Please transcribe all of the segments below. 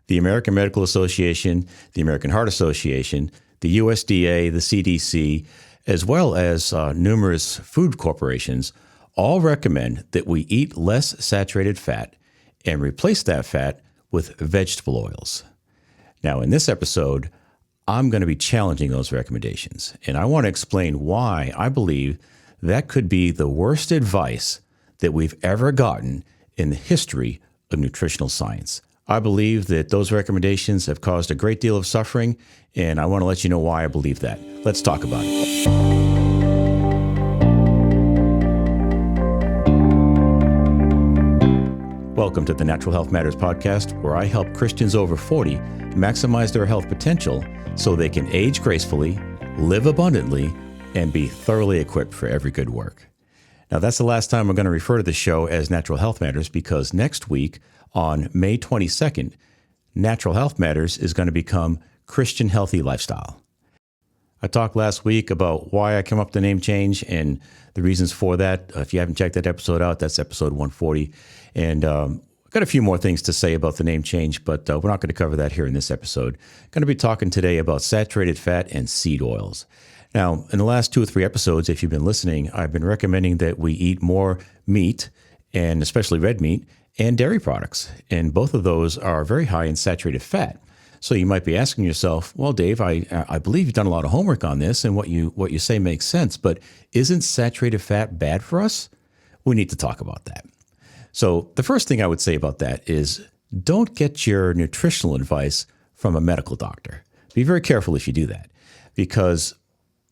the American Medical Association, the American Heart Association, the USDA, the CDC, as well as numerous food corporations all recommend that we eat less saturated fat and replace that fat with vegetable oils. Now, in this episode, I'm going to be challenging those recommendations, and I want to explain why I believe that could be the worst advice that we've ever gotten in the history of nutritional science. I believe that those recommendations have caused a great deal of suffering, and I want to let you know why I believe that. Let's talk about it. Welcome to the Natural Health Matters podcast, where I help Christians over 40 maximize their health potential so they can age gracefully, live abundantly, and be thoroughly equipped for every good work. Now, that's the last time we're going to refer to the show as Natural Health Matters, because next week, on May 22nd, Natural Health Matters is going to become Christian Healthy Lifestyle. I talked last week about why I came up with the name change and the reasons for that. If you haven't checked that episode out, that's episode 140. And I've got a few more things to say about the name change, but we're not going to cover that here in this episode. Going to be talking today about saturated fat and seed oils. Now, in the last 2 or 3 episodes, if you've been listening, I've been recommending that we eat more meat, and especially red meat, and dairy products. And both of those are very high in saturated fat. So you might be asking yourself, well, Dave, I believe you've done a lot of homework on this, and what you say makes sense, but isn't saturated fat bad for us? We need to talk about that. So the first thing I would say about that is don't get your nutritional advice from a medical doctor. Be very careful if you do that, because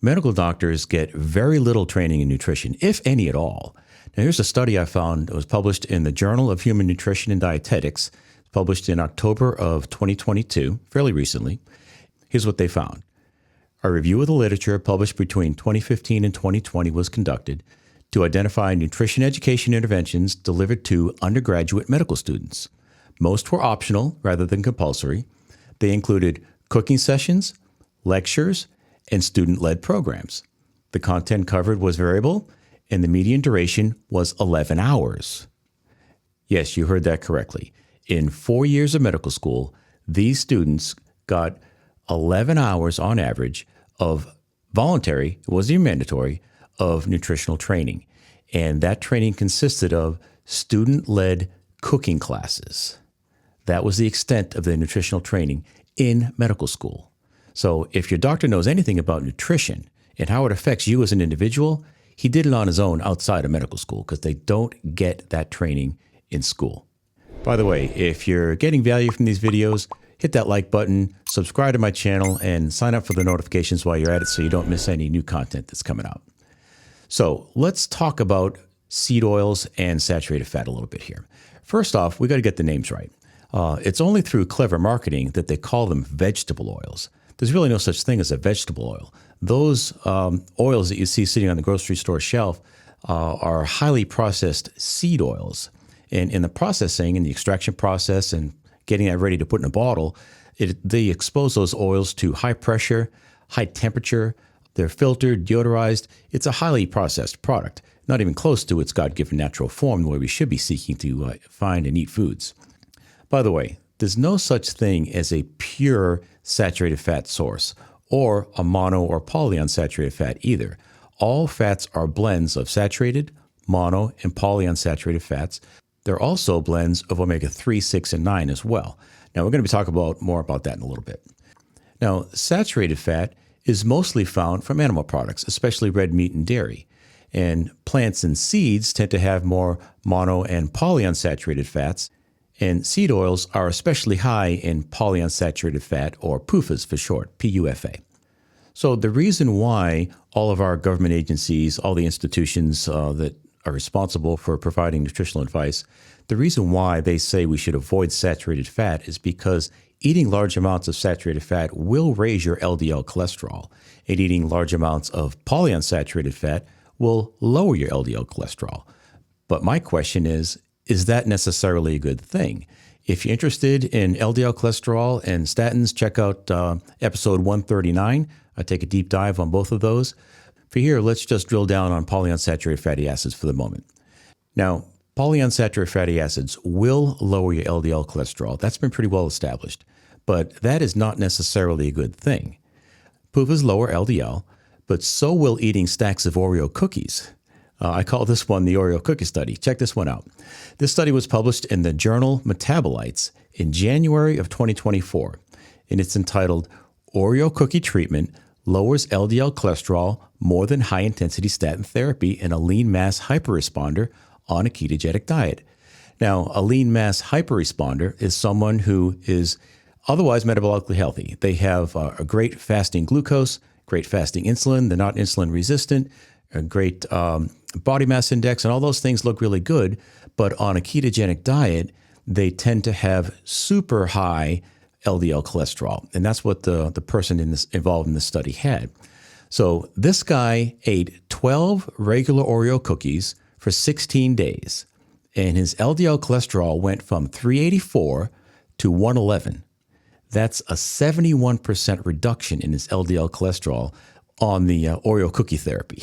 medical doctors get very little training in nutrition, if any at all. Now, here's a study I found that was published in the Journal of Human Nutrition and Dietetics, published in October of 2022, fairly recently. Here's what they found. A review of the literature published between 2015 and 2020 was conducted to identify nutrition education interventions delivered to undergraduate medical students. Most were optional rather than compulsory. They included cooking sessions, lectures, and student-led programs. The content covered was variable, and the median duration was 11 hours. Yes, you heard that correctly. In 4 years of medical school, these students got 11 hours on average of voluntary, it wasn't even mandatory, of nutritional training. And that training consisted of student-led cooking classes. That was the extent of the nutritional training in medical school. So if your doctor knows anything about nutrition and how it affects you as an individual, he did it on his own outside of medical school, because they don't get that training in school. By the way, if you're getting value from these videos, hit that like button, subscribe to my channel, and sign up for the notifications while you're at it so you don't miss any new content that's coming out. So let's talk about seed oils and saturated fat a little bit here. First off, we got to get the names right. It's only through clever marketing that they call them vegetable oils. There's really no such thing as a vegetable oil. Those oils that you see sitting on the grocery store shelf are highly processed seed oils. And in the processing and the extraction process and getting that ready to put in a bottle, they expose those oils to high pressure, high temperature. They're filtered, deodorized. It's a highly processed product, not even close to its God-given natural form, the way we should be seeking to find and eat foods. By the way, there's no such thing as a pure saturated fat source, or a mono or polyunsaturated fat either. All fats are blends of saturated, mono, and polyunsaturated fats. They're also blends of omega-3, 6, and 9 as well. Now, we're going to be talking more about that in a little bit. Now, saturated fat is mostly found from animal products, especially red meat and dairy. And plants and seeds tend to have more mono and polyunsaturated fats, and seed oils are especially high in polyunsaturated fat, or PUFAs for short, PUFA. So the reason why all of our government agencies, all the institutions that are responsible for providing nutritional advice, the reason why they say we should avoid saturated fat is because eating large amounts of saturated fat will raise your LDL cholesterol, and eating large amounts of polyunsaturated fat will lower your LDL cholesterol. But my question is that necessarily a good thing? If you're interested in LDL cholesterol and statins, check out episode 139. I take a deep dive on both of those. For here, let's just drill down on polyunsaturated fatty acids for the moment. Now, Polyunsaturated fatty acids will lower your LDL cholesterol. That's been pretty well established. But that is not necessarily a good thing. PUFAs lower LDL, but so will eating stacks of Oreo cookies. I call this one the Oreo cookie study. Check this one out. This study was published in the journal Metabolites in January of 2024, and it's entitled Oreo Cookie Treatment Lowers LDL Cholesterol More Than High-Intensity Statin Therapy in a Lean Mass Hyperresponder on a Ketogenic Diet. Now, a lean mass hyperresponder is someone who is otherwise metabolically healthy. They have a great fasting glucose, great fasting insulin. They're not insulin resistant, a great body mass index, and all those things look really good. But on a ketogenic diet, they tend to have super high LDL cholesterol. And that's what the person involved in this study had. So this guy ate 12 regular Oreo cookies for 16 days, and his LDL cholesterol went from 384 to 111. That's a 71% reduction in his LDL cholesterol on the Oreo cookie therapy.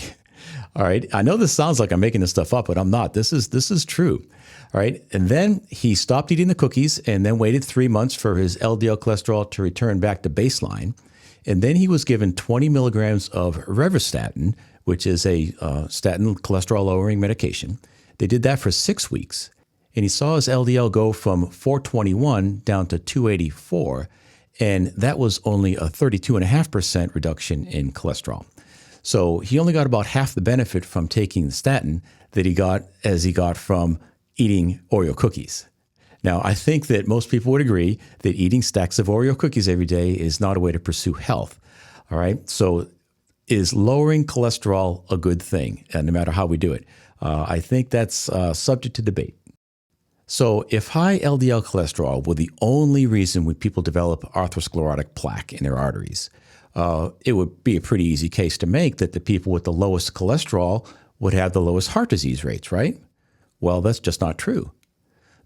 All right. I know this sounds like I'm making this stuff up, but I'm not. This is true. All right. And then he stopped eating the cookies and then waited 3 months for his LDL cholesterol to return back to baseline. And then he was given 20 milligrams of Revastatin, which is a statin cholesterol-lowering medication. They did that for 6 weeks, and he saw his LDL go from 421 down to 284, and that was only a 32.5% reduction in cholesterol. So he only got about half the benefit from taking the statin that he got from eating Oreo cookies. Now, I think that most people would agree that eating stacks of Oreo cookies every day is not a way to pursue health. All right. So is lowering cholesterol a good thing, no matter how we do it? I think that's subject to debate. So if high LDL cholesterol were the only reason when people develop atherosclerotic plaque in their arteries, it would be a pretty easy case to make that the people with the lowest cholesterol would have the lowest heart disease rates, right? Well, that's just not true.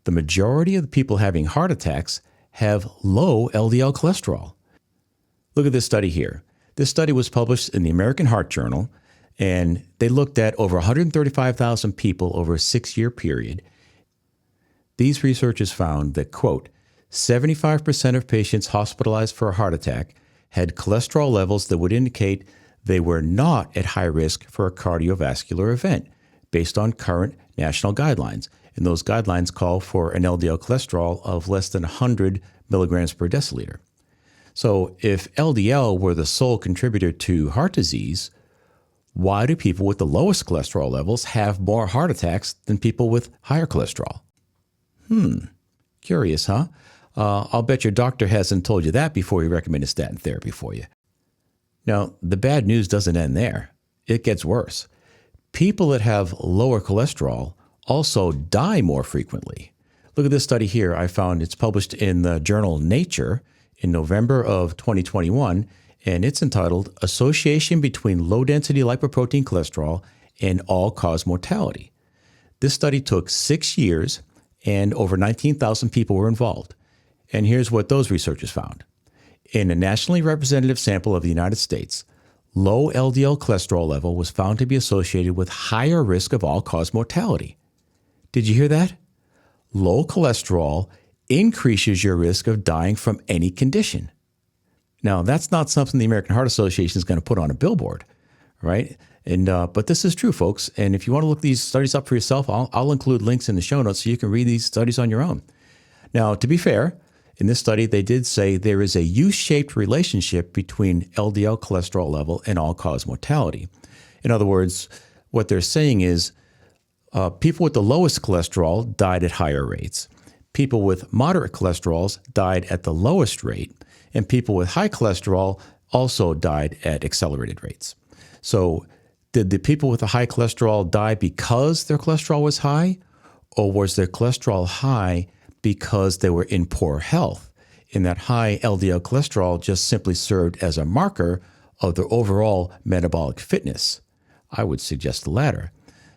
The majority of the people having heart attacks have low LDL cholesterol. Look at this study here. This study was published in the American Heart Journal, and they looked at over 135,000 people over a 6-year period. These researchers found that, quote, 75% of patients hospitalized for a heart attack had cholesterol levels that would indicate they were not at high risk for a cardiovascular event based on current national guidelines. And those guidelines call for an LDL cholesterol of less than 100 milligrams per deciliter. So if LDL were the sole contributor to heart disease, why do people with the lowest cholesterol levels have more heart attacks than people with higher cholesterol? Curious, huh? I'll bet your doctor hasn't told you that before he recommended statin therapy for you. Now, the bad news doesn't end there. It gets worse. People that have lower cholesterol also die more frequently. Look at this study here. I found it's published in the journal Nature in November of 2021, and it's entitled Association Between Low-Density Lipoprotein Cholesterol and All-Cause Mortality. This study took 6 years, and over 19,000 people were involved. And here's what those researchers found. In a nationally representative sample of the United States, low LDL cholesterol level was found to be associated with higher risk of all-cause mortality. Did you hear that? Low cholesterol increases your risk of dying from any condition. Now, that's not something the American Heart Association is going to put on a billboard, right? And but this is true, folks. And if you want to look these studies up for yourself, I'll include links in the show notes so you can read these studies on your own. Now, to be fair, in this study, they did say there is a U-shaped relationship between LDL cholesterol level and all-cause mortality. In other words, what they're saying is people with the lowest cholesterol died at higher rates. People with moderate cholesterols died at the lowest rate, and people with high cholesterol also died at accelerated rates. So did the people with the high cholesterol die because their cholesterol was high, or was their cholesterol high because they were in poor health? And that high LDL cholesterol just simply served as a marker of their overall metabolic fitness. I would suggest the latter.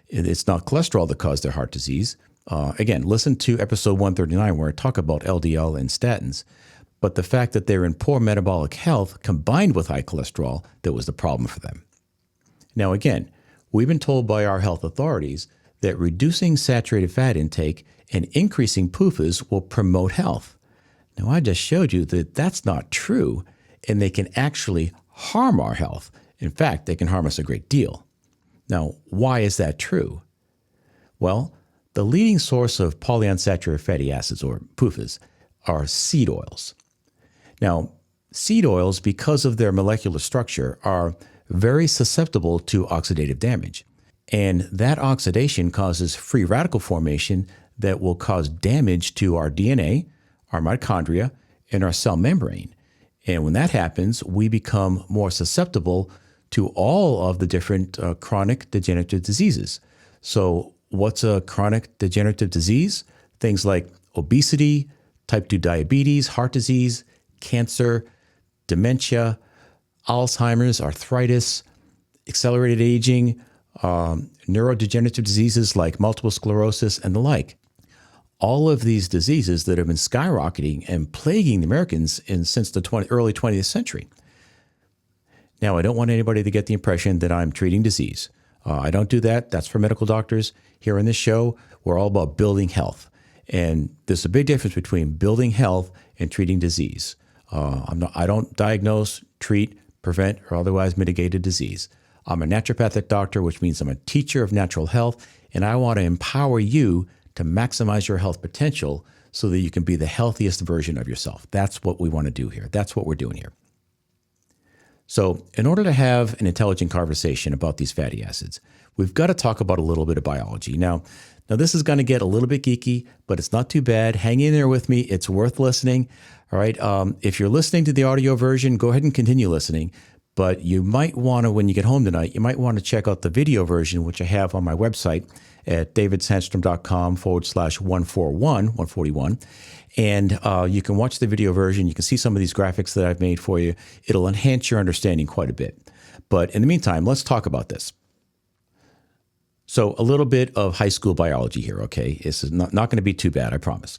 It's not cholesterol that caused their heart disease. Again, listen to episode 139 where I talk about LDL and statins. But the fact that they're in poor metabolic health combined with high cholesterol, that was the problem for them. Now, again, we've been told by our health authorities that reducing saturated fat intake and increasing PUFAs will promote health. Now, I just showed you that that's not true, and they can actually harm our health. In fact, they can harm us a great deal. Now, why is that true? Well, the leading source of polyunsaturated fatty acids, or PUFAs, are seed oils. Now, seed oils, because of their molecular structure, are very susceptible to oxidative damage. And that oxidation causes free radical formation that will cause damage to our DNA, our mitochondria, and our cell membrane. And when that happens, we become more susceptible to all of the different chronic degenerative diseases. So what's a chronic degenerative disease? Things like obesity, type 2 diabetes, heart disease, cancer, dementia, Alzheimer's, arthritis, accelerated aging, neurodegenerative diseases like multiple sclerosis, and the like. All of these diseases that have been skyrocketing and plaguing the Americans since the early 20th century. Now, I don't want anybody to get the impression that I'm treating disease. I don't do that. That's for medical doctors. Here on this show, we're all about building health. And there's a big difference between building health and treating disease. I don't diagnose, treat, prevent, or otherwise mitigate a disease. I'm a naturopathic doctor, which means I'm a teacher of natural health, and I want to empower you to maximize your health potential so that you can be the healthiest version of yourself. That's what we want to do here. That's what we're doing here. So in order to have an intelligent conversation about these fatty acids, we've got to talk about a little bit of biology. Now this is going to get a little bit geeky, but it's not too bad. Hang in there with me. It's worth listening. All right. If you're listening to the audio version, go ahead and continue listening. But you might want to, when you get home tonight, you might want to check out the video version, which I have on my website at davidsandstrom.com/141. And you can watch the video version. You can see some of these graphics that I've made for you. It'll enhance your understanding quite a bit. But in the meantime, let's talk about this. So a little bit of high school biology here, okay? This is not going to be too bad, I promise.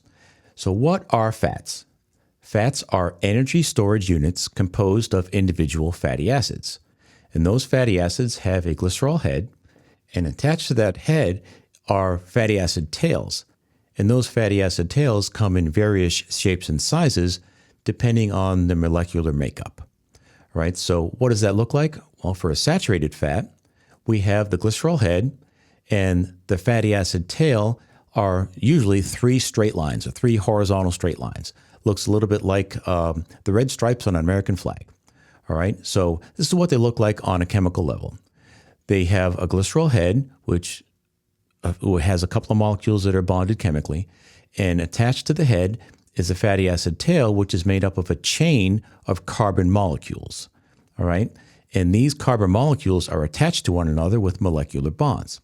So what are fats? Fats are energy storage units composed of individual fatty acids. And those fatty acids have a glycerol head, and attached to that head are fatty acid tails. And those fatty acid tails come in various shapes and sizes depending on the molecular makeup. All right, so what does that look like? Well, for a saturated fat, we have the glycerol head, and the fatty acid tail are usually three straight lines or three horizontal straight lines. Looks a little bit like the red stripes on an American flag. All right, so this is what they look like on a chemical level. They have a glycerol head, which has a couple of molecules that are bonded chemically, and attached to the head is a fatty acid tail, which is made up of a chain of carbon molecules. All right, and these carbon molecules are attached to one another with molecular bonds.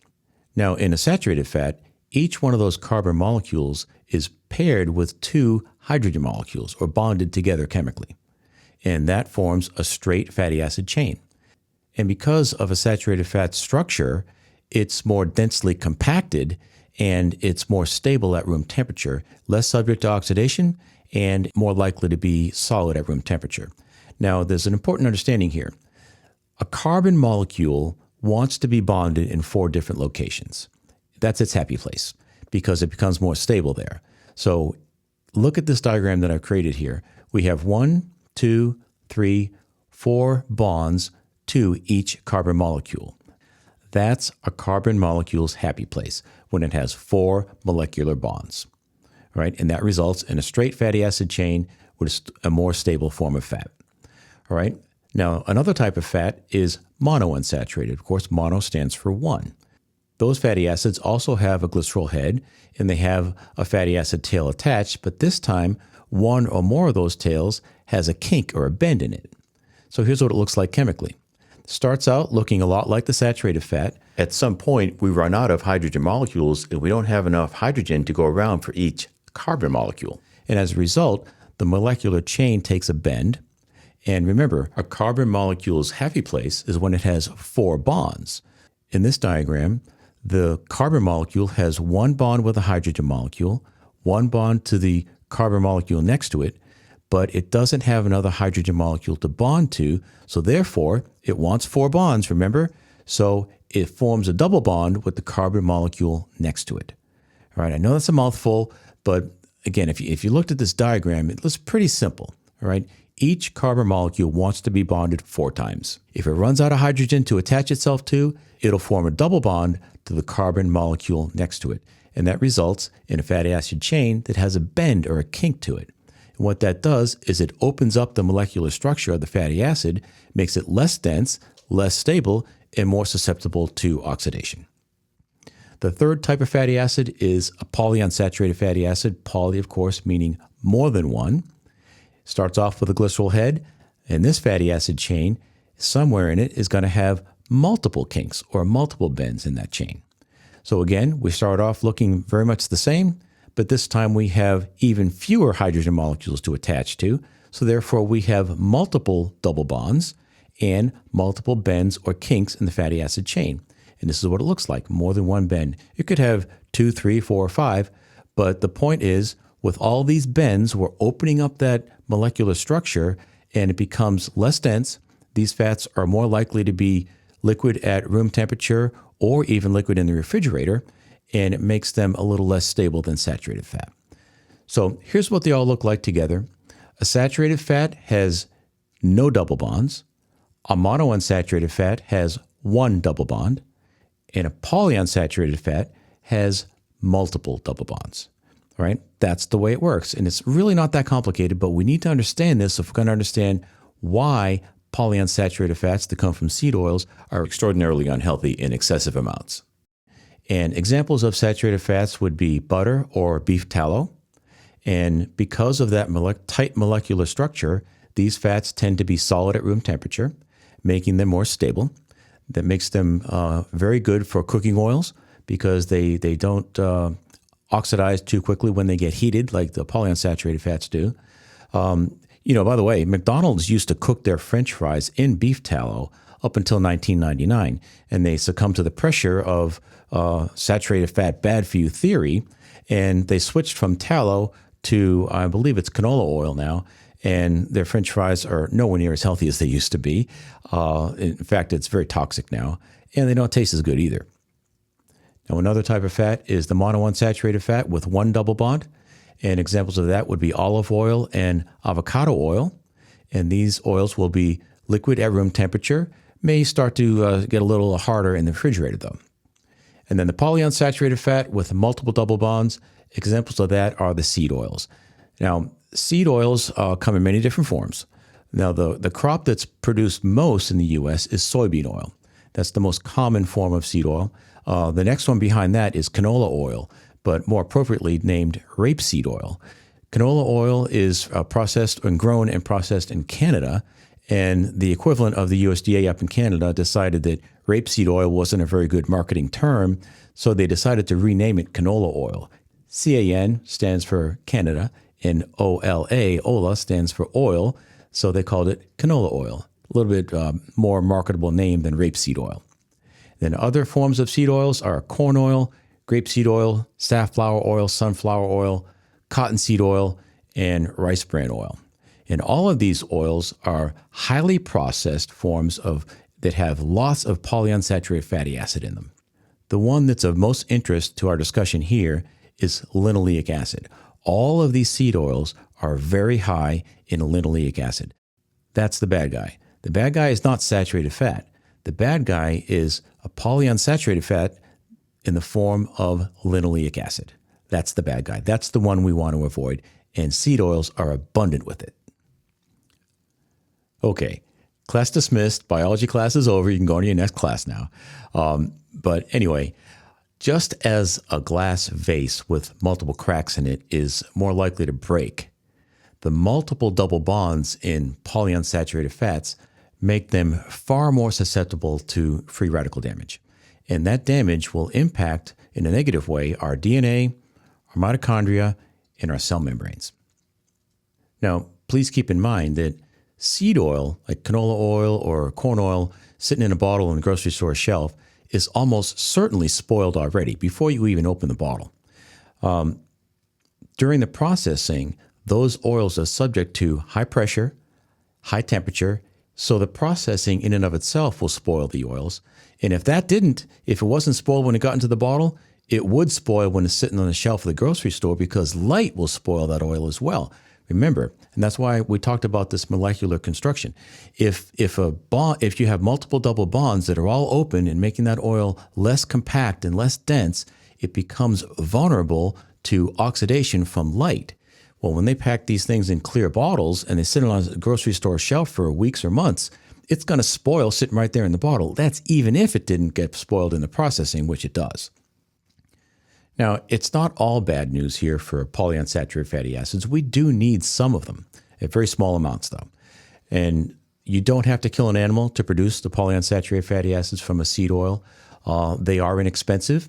Now, in a saturated fat, each one of those carbon molecules is paired with two hydrogen molecules or bonded together chemically. And that forms a straight fatty acid chain. And because of a saturated fat structure, it's more densely compacted and it's more stable at room temperature, less subject to oxidation, and more likely to be solid at room temperature. Now, there's an important understanding here. A carbon molecule wants to be bonded in 4 different locations. That's its happy place because it becomes more stable there. So look at this diagram that I've created here. We have 1, 2, 3, 4 bonds to each carbon molecule. That's a carbon molecule's happy place when it has 4 molecular bonds, right? And that results in a straight fatty acid chain with a more stable form of fat, all right? Now, another type of fat is monounsaturated. Of course, mono stands for 1. Those fatty acids also have a glycerol head, and they have a fatty acid tail attached, but this time, one or more of those tails has a kink or a bend in it. So here's what it looks like chemically. It starts out looking a lot like the saturated fat. At some point, we run out of hydrogen molecules, and we don't have enough hydrogen to go around for each carbon molecule. And as a result, the molecular chain takes a bend. And remember, a carbon molecule's happy place is when it has 4 bonds. In this diagram, the carbon molecule has 1 bond with a hydrogen molecule, 1 bond to the carbon molecule next to it, but it doesn't have another hydrogen molecule to bond to, so therefore it wants 4 bonds, remember? So it forms a double bond with the carbon molecule next to it. All right, I know that's a mouthful, but again, if you looked at this diagram, it looks pretty simple. All right, each carbon molecule wants to be bonded 4 times. If it runs out of hydrogen to attach itself to, it'll form a double bond to the carbon molecule next to it. And that results in a fatty acid chain that has a bend or a kink to it. And what that does is it opens up the molecular structure of the fatty acid, makes it less dense, less stable, and more susceptible to oxidation. The third type of fatty acid is a polyunsaturated fatty acid. Poly, of course, meaning more than one. Starts off with a glycerol head, and this fatty acid chain, somewhere in it, is going to have multiple kinks or multiple bends in that chain. So again, we start off looking very much the same, but this time we have even fewer hydrogen molecules to attach to. So therefore, we have multiple double bonds and multiple bends or kinks in the fatty acid chain. And this is what it looks like, more than one bend. It could have 2, 3, 4, or 5, but the point is, with all these bends, we're opening up that molecular structure and it becomes less dense. These fats are more likely to be liquid at room temperature or even liquid in the refrigerator, and it makes them a little less stable than saturated fat. So here's what they all look like together. A saturated fat has no double bonds. A monounsaturated fat has one double bond. And a polyunsaturated fat has multiple double bonds. All right, that's the way it works. And it's really not that complicated, but we need to understand this if we're going to understand why polyunsaturated fats that come from seed oils are extraordinarily unhealthy in excessive amounts. And examples of saturated fats would be butter or beef tallow. And because of that tight molecular structure, these fats tend to be solid at room temperature, making them more stable. That makes them very good for cooking oils because they don't oxidize too quickly when they get heated like the polyunsaturated fats do. By the way, McDonald's used to cook their French fries in beef tallow up until 1999, and they succumbed to the pressure of saturated fat bad for you theory, and they switched from tallow to, I believe it's canola oil now, and their French fries are nowhere near as healthy as they used to be. In fact, it's very toxic now, and they don't taste as good either. Now, another type of fat is the monounsaturated fat with one double bond. And examples of that would be olive oil and avocado oil. And these oils will be liquid at room temperature, may start to get a little harder in the refrigerator though. And then the polyunsaturated fat with multiple double bonds, examples of that are the seed oils. Now, seed oils come in many different forms. Now, the crop that's produced most in the U.S. is soybean oil. That's the most common form of seed oil. The next one behind that is canola oil, but more appropriately named rapeseed oil. Canola oil is processed and grown and processed in Canada, and the equivalent of the USDA up in Canada decided that rapeseed oil wasn't a very good marketing term, so they decided to rename it canola oil. CAN stands for Canada, and OLA, OLA, stands for oil, so they called it canola oil. A little bit more marketable name than rapeseed oil. Then other forms of seed oils are corn oil, grapeseed oil, safflower oil, sunflower oil, cottonseed oil, and rice bran oil. And all of these oils are highly processed forms that have lots of polyunsaturated fatty acid in them. The one that's of most interest to our discussion here is linoleic acid. All of these seed oils are very high in linoleic acid. That's the bad guy. The bad guy is not saturated fat. The bad guy is a polyunsaturated fat in the form of linoleic acid. That's the bad guy. That's the one we want to avoid, and seed oils are abundant with it. Okay, class dismissed. Biology class is over. You can go on to your next class now. But anyway, just as a glass vase with multiple cracks in it is more likely to break, the multiple double bonds in polyunsaturated fats make them far more susceptible to free radical damage. And that damage will impact, in a negative way, our DNA, our mitochondria, and our cell membranes. Now, please keep in mind that seed oil, like canola oil or corn oil, sitting in a bottle on the grocery store shelf, is almost certainly spoiled already before you even open the bottle. During the processing, those oils are subject to high pressure, high temperature, So the processing in and of itself will spoil the oils. And if it wasn't spoiled when it got into the bottle, it would spoil when it's sitting on the shelf of the grocery store because light will spoil that oil as well. Remember, and that's why we talked about this molecular construction. If you have multiple double bonds that are all open and making that oil less compact and less dense, it becomes vulnerable to oxidation from light. Well, when they pack these things in clear bottles and they sit on a grocery store shelf for weeks or months, it's going to spoil sitting right there in the bottle. That's even if it didn't get spoiled in the processing, which it does. Now, it's not all bad news here for polyunsaturated fatty acids. We do need some of them, at very small amounts though. And you don't have to kill an animal to produce the polyunsaturated fatty acids from a seed oil. They are inexpensive,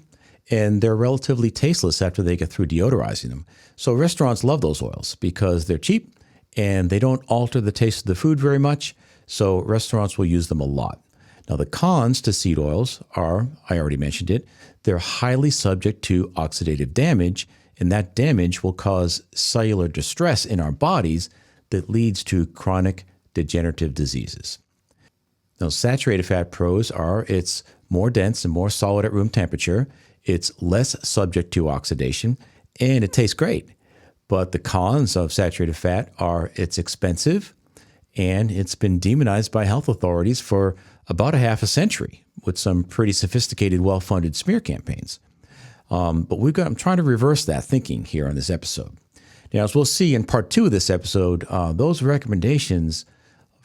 and they're relatively tasteless after they get through deodorizing them. So restaurants love those oils because they're cheap and they don't alter the taste of the food very much. So restaurants will use them a lot. Now, the cons to seed oils are, I already mentioned it, they're highly subject to oxidative damage, and that damage will cause cellular distress in our bodies that leads to chronic degenerative diseases. Now, saturated fat pros are it's more dense and more solid at room temperature, it's less subject to oxidation, and it tastes great. But the cons of saturated fat are it's expensive, and it's been demonized by health authorities for about a half a century with some pretty sophisticated, well-funded smear campaigns. But I'm trying to reverse that thinking here on this episode. Now, as we'll see in part 2 of this episode, those recommendations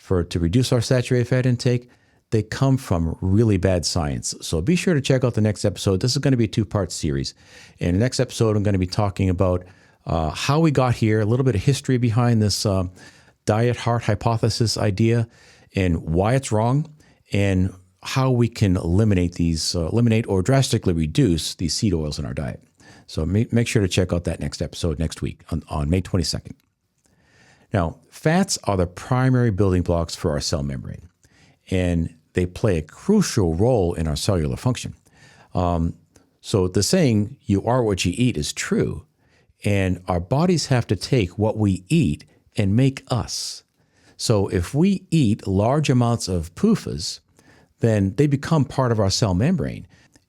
to reduce our saturated fat intake, they come from really bad science. So be sure to check out the next episode. This is going to be a 2-part series. In the next episode, I'm going to be talking about how we got here, a little bit of history behind this diet heart hypothesis idea and why it's wrong, and how we can eliminate or drastically reduce these seed oils in our diet. So make sure to check out that next episode next week on May 22nd. Now, fats are the primary building blocks for our cell membrane, and they play a crucial role in our cellular function. So the saying, you are what you eat, is true, and our bodies have to take what we eat and make us. So if we eat large amounts of PUFAs, then they become part of our cell membrane.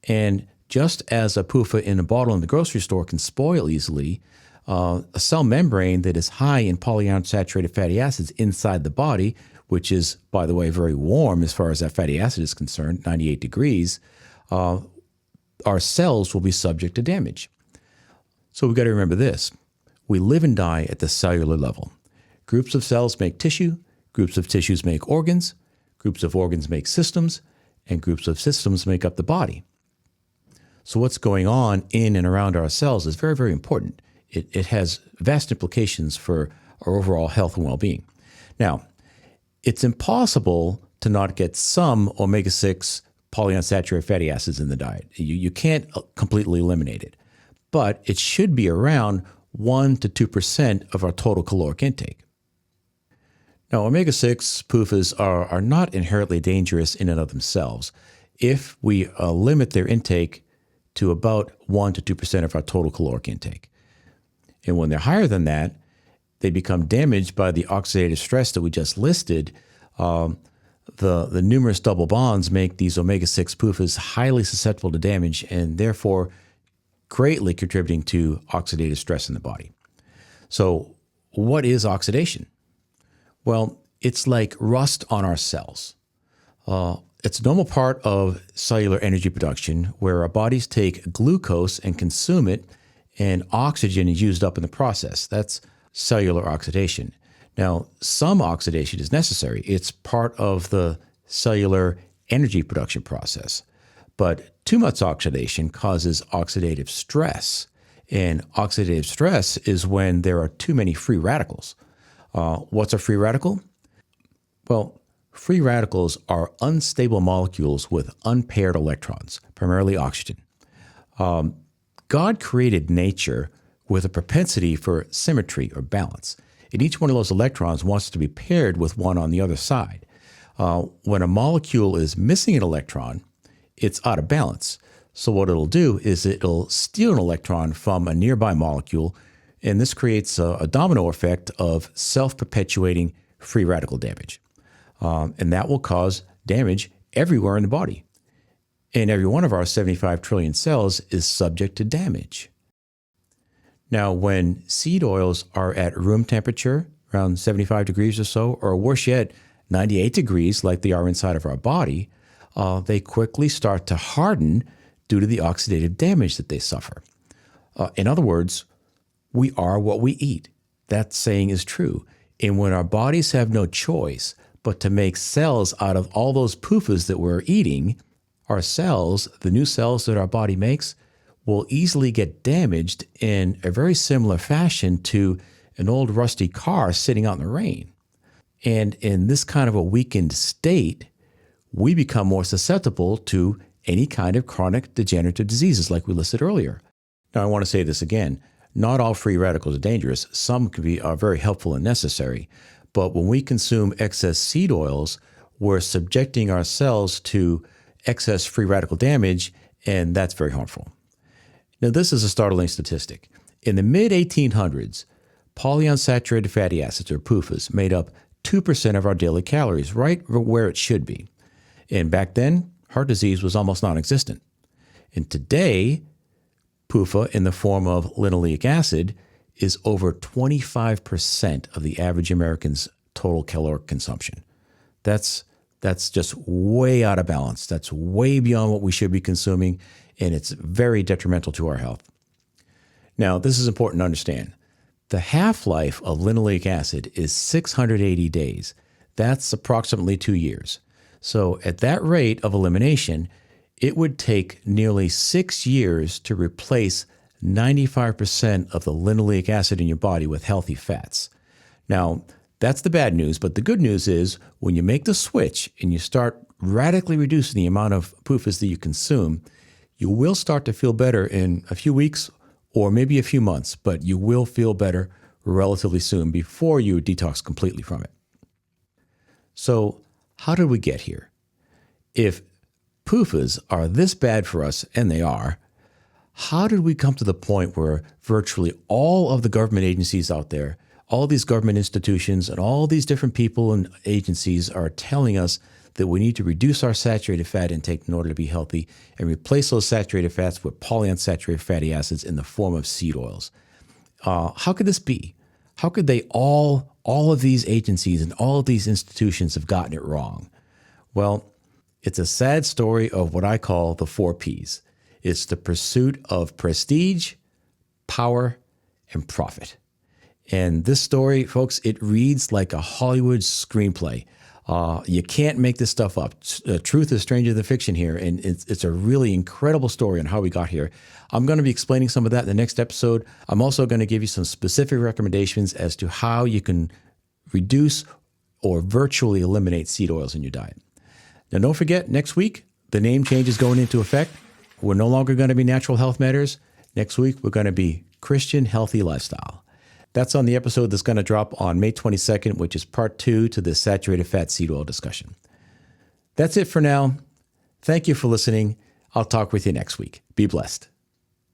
And just as a PUFA in a bottle in the grocery store can spoil easily, a cell membrane that is high in polyunsaturated fatty acids inside the body, which is, by the way, very warm as far as that fatty acid is concerned, 98 degrees, our cells will be subject to damage. So we've got to remember this. We live and die at the cellular level. Groups of cells make tissue, groups of tissues make organs, groups of organs make systems, and groups of systems make up the body. So what's going on in and around our cells is very, very important. It has vast implications for our overall health and well-being. Now, it's impossible to not get some omega-6 polyunsaturated fatty acids in the diet. You can't completely eliminate it, but it should be around 1 to 2% of our total caloric intake. Now, omega-6 PUFAs are not inherently dangerous in and of themselves if we limit their intake to about 1 to 2% of our total caloric intake. And when they're higher than that, they become damaged by the oxidative stress that we just listed. The numerous double bonds make these omega-6 PUFAs highly susceptible to damage and therefore greatly contributing to oxidative stress in the body. So what is oxidation? Well, it's like rust on our cells. It's a normal part of cellular energy production where our bodies take glucose and consume it, and oxygen is used up in the process. That's cellular oxidation. Now, some oxidation is necessary. It's part of the cellular energy production process. But too much oxidation causes oxidative stress. And oxidative stress is when there are too many free radicals. What's a free radical? Well, free radicals are unstable molecules with unpaired electrons, primarily oxygen. God created nature with a propensity for symmetry or balance. And each one of those electrons wants to be paired with one on the other side. When a molecule is missing an electron, it's out of balance. So what it'll do is it'll steal an electron from a nearby molecule, and this creates a domino effect of self-perpetuating free radical damage. and that will cause damage everywhere in the body. And every one of our 75 trillion cells is subject to damage. Now, when seed oils are at room temperature, around 75 degrees or so, or worse yet, 98 degrees like they are inside of our body, they quickly start to harden due to the oxidative damage that they suffer. In other words, we are what we eat. That saying is true. And when our bodies have no choice but to make cells out of all those PUFAs that we're eating, our cells, the new cells that our body makes, will easily get damaged in a very similar fashion to an old rusty car sitting out in the rain. And in this kind of a weakened state, we become more susceptible to any kind of chronic degenerative diseases like we listed earlier. Now, I want to say this again. Not all free radicals are dangerous. Some are very helpful and necessary. But when we consume excess seed oils, we're subjecting our cells to excess free radical damage, and that's very harmful. Now, this is a startling statistic. In the mid-1800s, polyunsaturated fatty acids, or PUFAs, made up 2% of our daily calories, right where it should be. And back then, heart disease was almost non-existent. And today, PUFA in the form of linoleic acid is over 25% of the average American's total caloric consumption. That's just way out of balance. That's way beyond what we should be consuming, and it's very detrimental to our health. Now, this is important to understand. The half-life of linoleic acid is 680 days. That's approximately 2 years. So at that rate of elimination, it would take nearly 6 years to replace 95% of the linoleic acid in your body with healthy fats. Now, that's the bad news, but the good news is when you make the switch and you start radically reducing the amount of PUFAs that you consume, you will start to feel better in a few weeks or maybe a few months, but you will feel better relatively soon before you detox completely from it. So how did we get here? If PUFAs are this bad for us, and they are, how did we come to the point where virtually all of the government agencies out there, all these government institutions, and all these different people and agencies are telling us that we need to reduce our saturated fat intake in order to be healthy and replace those saturated fats with polyunsaturated fatty acids in the form of seed oils? How could this be? How could they all of these agencies and all of these institutions have gotten it wrong? Well, it's a sad story of what I call the 4 Ps. It's the pursuit of prestige, power, and profit. And this story, folks, it reads like a Hollywood screenplay. You can't make this stuff up. Truth is stranger than fiction here, and it's a really incredible story on how we got here. I'm going to be explaining some of that in the next episode. I'm also going to give you some specific recommendations as to how you can reduce or virtually eliminate seed oils in your diet. Now, don't forget, next week, the name change is going into effect. We're no longer going to be Natural Health Matters. Next week, we're going to be Christian Healthy Lifestyle. That's on the episode that's going to drop on May 22nd, which is part 2 to the saturated fat seed oil discussion. That's it for now. Thank you for listening. I'll talk with you next week. Be blessed.